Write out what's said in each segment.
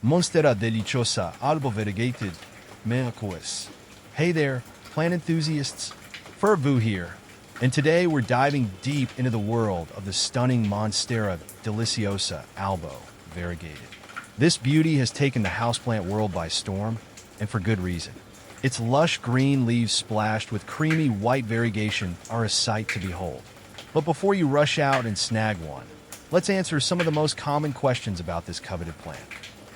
Monstera Deliciosa Albo Variegated, Menacois. Hey there, plant enthusiasts. Furvu here, and today we're diving deep into the world of the stunning Monstera Deliciosa Albo Variegated. This beauty has taken the houseplant world by storm, and for good reason. Its lush green leaves splashed with creamy white variegation are a sight to behold. But before you rush out and snag one, let's answer some of the most common questions about this coveted plant.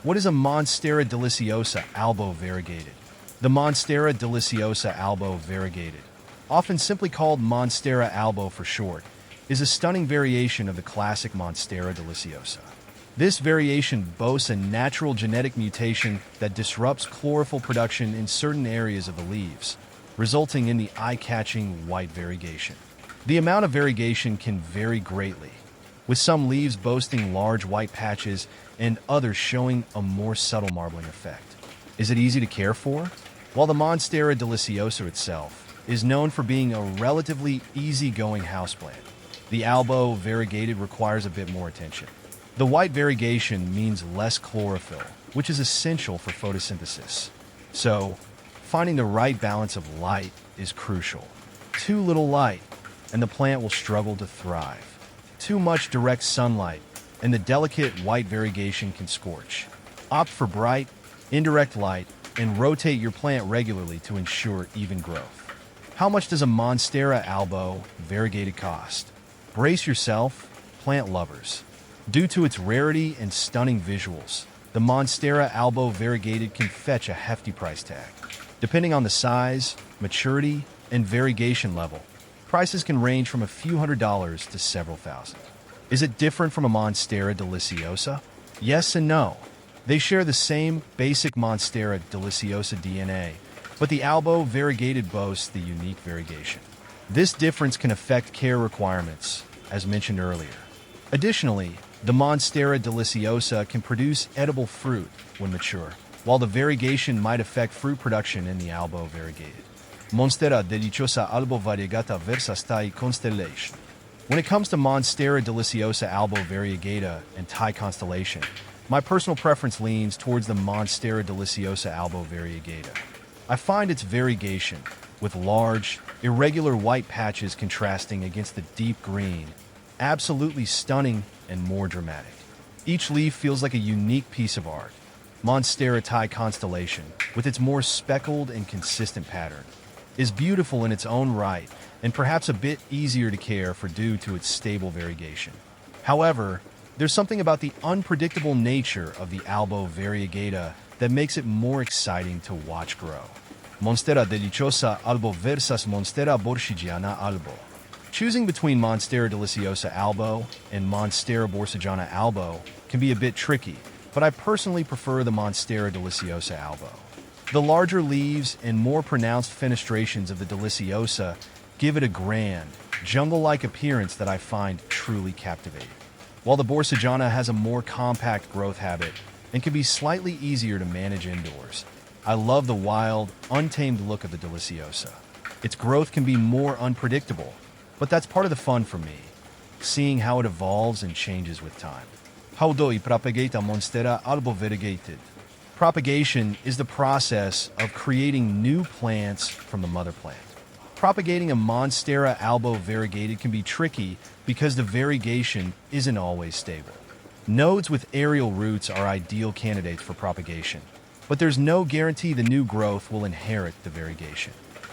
What is a Monstera Deliciosa Albo Variegated? The Monstera Deliciosa Albo Variegated, often simply called Monstera Albo for short, is a stunning variation of the classic Monstera Deliciosa. This variation boasts a natural genetic mutation that disrupts chlorophyll production in certain areas of the leaves, resulting in the eye-catching white variegation. The amount of variegation can vary greatly, with some leaves boasting large white patches and others showing a more subtle marbling effect. Is it easy to care for? While the Monstera Deliciosa itself is known for being a relatively easygoing houseplant, the Albo Variegated requires a bit more attention. The white variegation means less chlorophyll, which is essential for photosynthesis. So, finding the right balance of light is crucial. Too little light, and the plant will struggle to thrive. Too much direct sunlight, and the delicate white variegation can scorch. Opt for bright, indirect light, and rotate your plant regularly to ensure even growth. How much does a Monstera Albo Variegated cost? Brace yourself, plant lovers. Due to its rarity and stunning visuals, the Monstera Albo Variegated can fetch a hefty price tag. Depending on the size, maturity, and variegation level, prices can range from a few $100s to several thousand. Is it different from a Monstera Deliciosa? Yes and no. They share the same basic Monstera Deliciosa DNA, but the Albo Variegated boasts the unique variegation. This difference can affect care requirements, as mentioned earlier. Additionally, the Monstera Deliciosa can produce edible fruit when mature, while the variegation might affect fruit production in the Albo Variegated. Monstera Deliciosa Albo Variegata versus constellation. When it comes to Monstera Deliciosa Albo Variegated and Thai constellation, my personal preference leans towards the Monstera Deliciosa Albo Variegated. I find its variegation, with large, irregular white patches contrasting against the deep green, absolutely stunning and more dramatic. Each leaf feels like a unique piece of art. Monstera Thai constellation, with its more speckled and consistent pattern, is beautiful in its own right and perhaps a bit easier to care for due to its stable variegation. However, there's something about the unpredictable nature of the Albo Variegated that makes it more exciting to watch grow. Monstera Deliciosa Albo versus Monstera Borsigiana Albo. Choosing between Monstera Deliciosa Albo and Monstera Borsigiana Albo can be a bit tricky, but I personally prefer the Monstera Deliciosa Albo. The larger leaves and more pronounced fenestrations of the Deliciosa give it a grand, jungle-like appearance that I find truly captivating. While the Borsigiana has a more compact growth habit and can be slightly easier to manage indoors, I love the wild, untamed look of the Deliciosa. Its growth can be more unpredictable, but that's part of the fun for me, seeing how it evolves and changes with time. How do I propagate a Monstera Albo Variegated? Propagation is the process of creating new plants from the mother plant. Propagating a Monstera Albo Variegated can be tricky because the variegation isn't always stable. Nodes with aerial roots are ideal candidates for propagation, but there's no guarantee the new growth will inherit the variegation.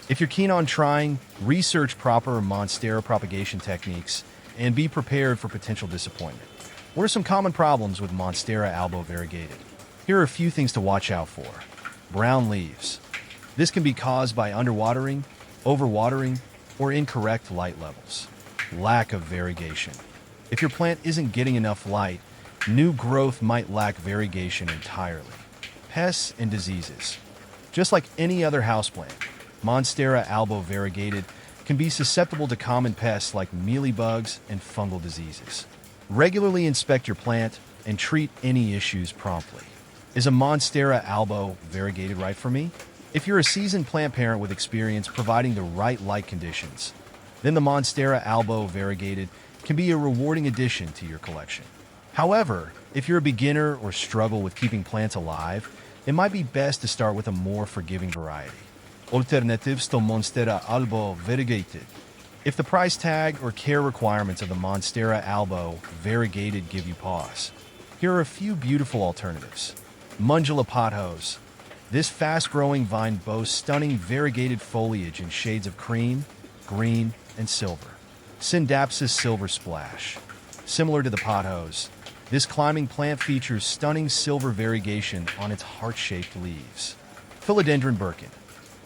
If you're keen on trying, research proper Monstera propagation techniques and be prepared for potential disappointment. What are some common problems with Monstera Albo Variegated? Here are a few things to watch out for. Brown leaves. This can be caused by underwatering, overwatering, or incorrect light levels. Lack of variegation. If your plant isn't getting enough light, new growth might lack variegation entirely. Pests and diseases. Just like any other houseplant, Monstera Albo Variegated can be susceptible to common pests like mealybugs and fungal diseases. Regularly inspect your plant and treat any issues promptly. Is a Monstera Albo Variegated right for me? If you're a seasoned plant parent with experience providing the right light conditions, then the Monstera Albo Variegated can be a rewarding addition to your collection. However, if you're a beginner or struggle with keeping plants alive, it might be best to start with a more forgiving variety. Alternatives to Monstera Albo Variegated. If the price tag or care requirements of the Monstera Albo Variegated give you pause, here are a few beautiful alternatives. Mundula pothos. This fast-growing vine boasts stunning variegated foliage in shades of cream, green, and silver. Syndapsis silver splash. Similar to the pothos, this climbing plant features stunning silver variegation on its heart-shaped leaves. Philodendron birkin.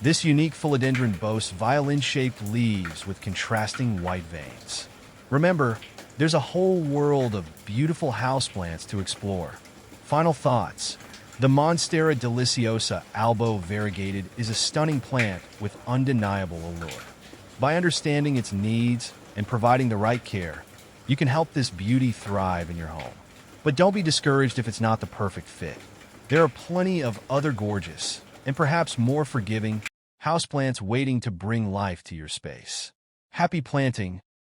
This unique philodendron boasts violin-shaped leaves with contrasting white veins. Remember, there's a whole world of beautiful houseplants to explore. Final thoughts. The Monstera Deliciosa Albo Variegated is a stunning plant with undeniable allure. By understanding its needs and providing the right care, you can help this beauty thrive in your home. But don't be discouraged if it's not the perfect fit. There are plenty of other gorgeous, and perhaps more forgiving, houseplants waiting to bring life to your space. Happy planting!